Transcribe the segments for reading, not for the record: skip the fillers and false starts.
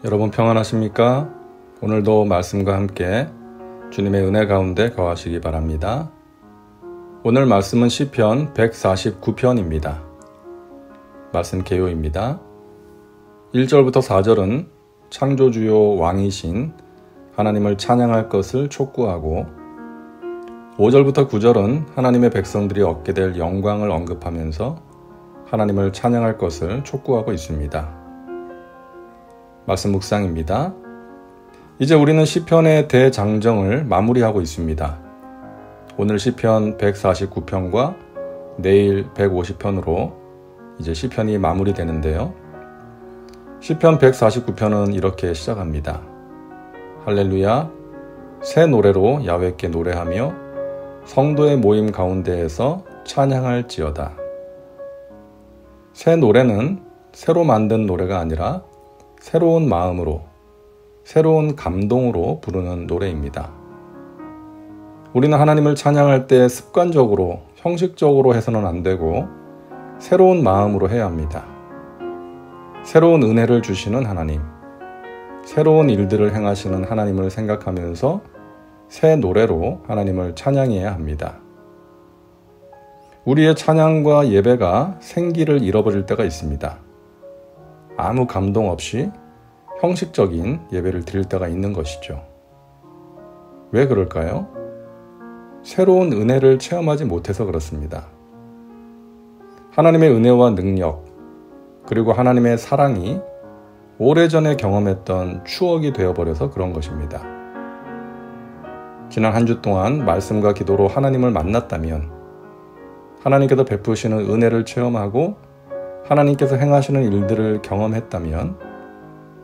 여러분 평안하십니까? 오늘도 말씀과 함께 주님의 은혜 가운데 거하시기 바랍니다. 오늘 말씀은 시편 149편입니다. 말씀 개요입니다. 1절부터 4절은 창조주요 왕이신 하나님을 찬양할 것을 촉구하고 5절부터 9절은 하나님의 백성들이 얻게 될 영광을 언급하면서 하나님을 찬양할 것을 촉구하고 있습니다. 말씀 묵상입니다. 이제 우리는 시편의 대장정을 마무리하고 있습니다. 오늘 시편 149편과 내일 150편으로 이제 시편이 마무리되는데요. 시편 149편은 이렇게 시작합니다. 할렐루야, 새 노래로 야훼께 노래하며 성도의 모임 가운데에서 찬양할지어다. 새 노래는 새로 만든 노래가 아니라 새로운 마음으로, 새로운 감동으로 부르는 노래입니다. 우리는 하나님을 찬양할 때 습관적으로, 형식적으로 해서는 안 되고 새로운 마음으로 해야 합니다. 새로운 은혜를 주시는 하나님, 새로운 일들을 행하시는 하나님을 생각하면서 새 노래로 하나님을 찬양해야 합니다. 우리의 찬양과 예배가 생기를 잃어버릴 때가 있습니다. 아무 감동 없이 형식적인 예배를 드릴 때가 있는 것이죠. 왜 그럴까요? 새로운 은혜를 체험하지 못해서 그렇습니다. 하나님의 은혜와 능력, 그리고 하나님의 사랑이 오래전에 경험했던 추억이 되어버려서 그런 것입니다. 지난 한 주 동안 말씀과 기도로 하나님을 만났다면, 하나님께서 베푸시는 은혜를 체험하고 하나님께서 행하시는 일들을 경험했다면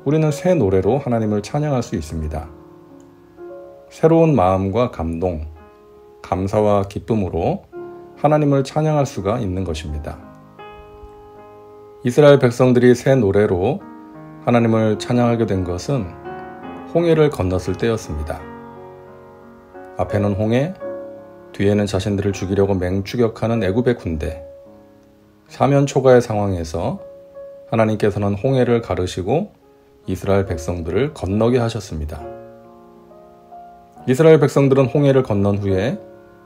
우리는 새 노래로 하나님을 찬양할 수 있습니다. 새로운 마음과 감동, 감사와 기쁨으로 하나님을 찬양할 수가 있는 것입니다. 이스라엘 백성들이 새 노래로 하나님을 찬양하게 된 것은 홍해를 건넜을 때였습니다. 앞에는 홍해, 뒤에는 자신들을 죽이려고 맹추격하는 애굽의 군대, 사면초가의 상황에서 하나님께서는 홍해를 가르시고 이스라엘 백성들을 건너게 하셨습니다. 이스라엘 백성들은 홍해를 건넌 후에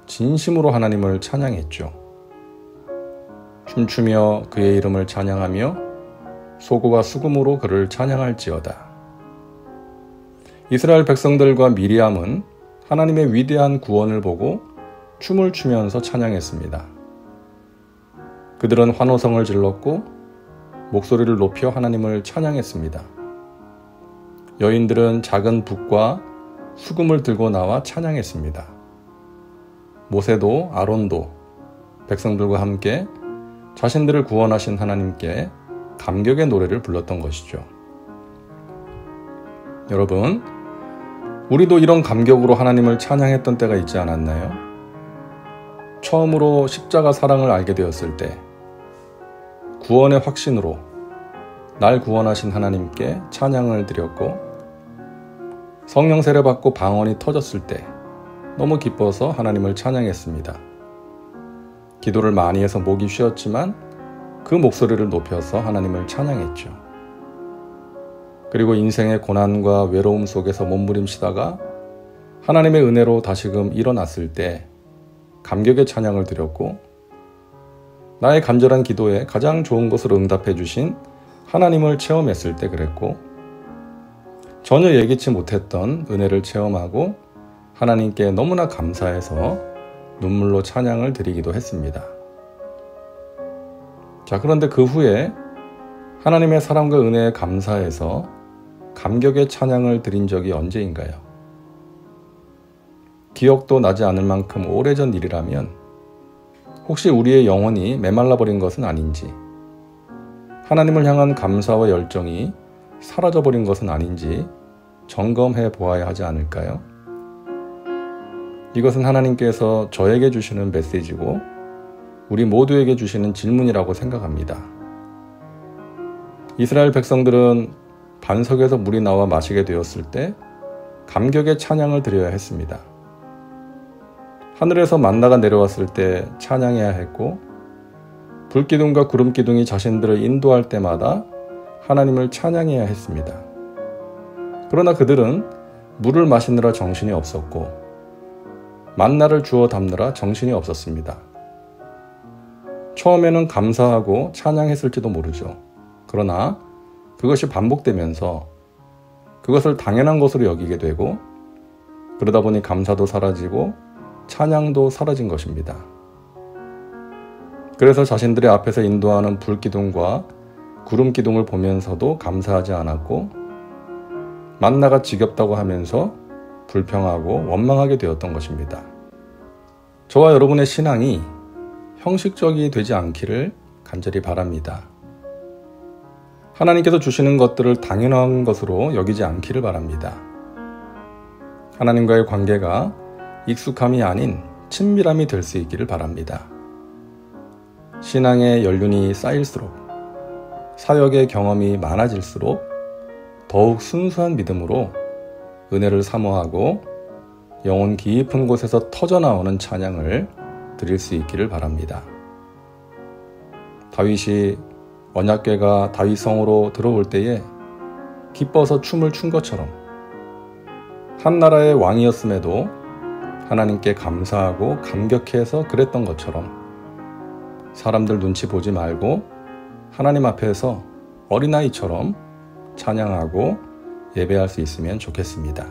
진심으로 하나님을 찬양했죠. 춤추며 그의 이름을 찬양하며 소고와 수금으로 그를 찬양할지어다. 이스라엘 백성들과 미리암은 하나님의 위대한 구원을 보고 춤을 추면서 찬양했습니다. 그들은 환호성을 질렀고 목소리를 높여 하나님을 찬양했습니다. 여인들은 작은 북과 수금을 들고 나와 찬양했습니다. 모세도 아론도 백성들과 함께 자신들을 구원하신 하나님께 감격의 노래를 불렀던 것이죠. 여러분, 우리도 이런 감격으로 하나님을 찬양했던 때가 있지 않았나요? 처음으로 십자가 사랑을 알게 되었을 때, 구원의 확신으로 날 구원하신 하나님께 찬양을 드렸고, 성령 세례 받고 방언이 터졌을 때 너무 기뻐서 하나님을 찬양했습니다. 기도를 많이 해서 목이 쉬었지만 그 목소리를 높여서 하나님을 찬양했죠. 그리고 인생의 고난과 외로움 속에서 몸부림치다가 하나님의 은혜로 다시금 일어났을 때 감격의 찬양을 드렸고, 나의 간절한 기도에 가장 좋은 것으로 응답해 주신 하나님을 체험했을 때 그랬고, 전혀 예기치 못했던 은혜를 체험하고 하나님께 너무나 감사해서 눈물로 찬양을 드리기도 했습니다. 자, 그런데 그 후에 하나님의 사랑과 은혜에 감사해서 감격의 찬양을 드린 적이 언제인가요? 기억도 나지 않을 만큼 오래전 일이라면 혹시 우리의 영혼이 메말라버린 것은 아닌지, 하나님을 향한 감사와 열정이 사라져버린 것은 아닌지 점검해 보아야 하지 않을까요? 이것은 하나님께서 저에게 주시는 메시지고 우리 모두에게 주시는 질문이라고 생각합니다. 이스라엘 백성들은 반석에서 물이 나와 마시게 되었을 때 감격의 찬양을 드려야 했습니다. 하늘에서 만나가 내려왔을 때 찬양해야 했고, 불기둥과 구름기둥이 자신들을 인도할 때마다 하나님을 찬양해야 했습니다. 그러나 그들은 물을 마시느라 정신이 없었고 만나를 주워 담느라 정신이 없었습니다. 처음에는 감사하고 찬양했을지도 모르죠. 그러나 그것이 반복되면서 그것을 당연한 것으로 여기게 되고, 그러다 보니 감사도 사라지고 찬양도 사라진 것입니다. 그래서 자신들의 앞에서 인도하는 불기둥과 구름기둥을 보면서도 감사하지 않았고, 만나가 지겹다고 하면서 불평하고 원망하게 되었던 것입니다. 저와 여러분의 신앙이 형식적이 되지 않기를 간절히 바랍니다. 하나님께서 주시는 것들을 당연한 것으로 여기지 않기를 바랍니다. 하나님과의 관계가 익숙함이 아닌 친밀함이 될 수 있기를 바랍니다. 신앙의 연륜이 쌓일수록, 사역의 경험이 많아질수록 더욱 순수한 믿음으로 은혜를 사모하고 영혼 깊은 곳에서 터져나오는 찬양을 드릴 수 있기를 바랍니다. 다윗이 언약궤가 다윗성으로 들어올 때에 기뻐서 춤을 춘 것처럼, 한 나라의 왕이었음에도 하나님께 감사하고 감격해서 그랬던 것처럼, 사람들 눈치 보지 말고 하나님 앞에서 어린아이처럼 찬양하고 예배할 수 있으면 좋겠습니다.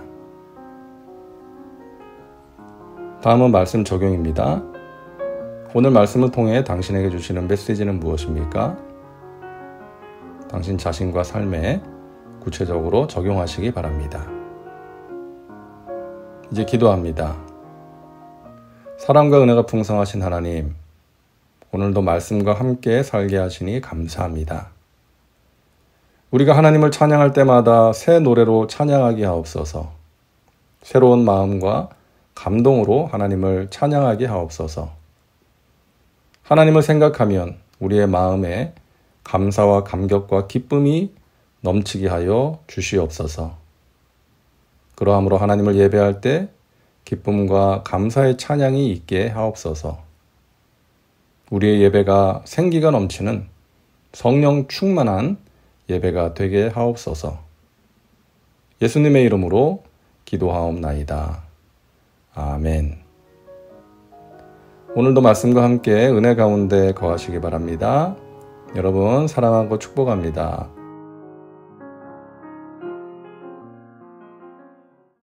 다음은 말씀 적용입니다. 오늘 말씀을 통해 당신에게 주시는 메시지는 무엇입니까? 당신 자신과 삶에 구체적으로 적용하시기 바랍니다. 이제 기도합니다. 사랑과 은혜가 풍성하신 하나님, 오늘도 말씀과 함께 살게 하시니 감사합니다. 우리가 하나님을 찬양할 때마다 새 노래로 찬양하게 하옵소서. 새로운 마음과 감동으로 하나님을 찬양하게 하옵소서. 하나님을 생각하면 우리의 마음에 감사와 감격과 기쁨이 넘치게 하여 주시옵소서. 그러함으로 하나님을 예배할 때 기쁨과 감사의 찬양이 있게 하옵소서. 우리의 예배가 생기가 넘치는 성령 충만한 예배가 되게 하옵소서. 예수님의 이름으로 기도하옵나이다. 아멘. 오늘도 말씀과 함께 은혜 가운데 거하시기 바랍니다. 여러분 사랑하고 축복합니다.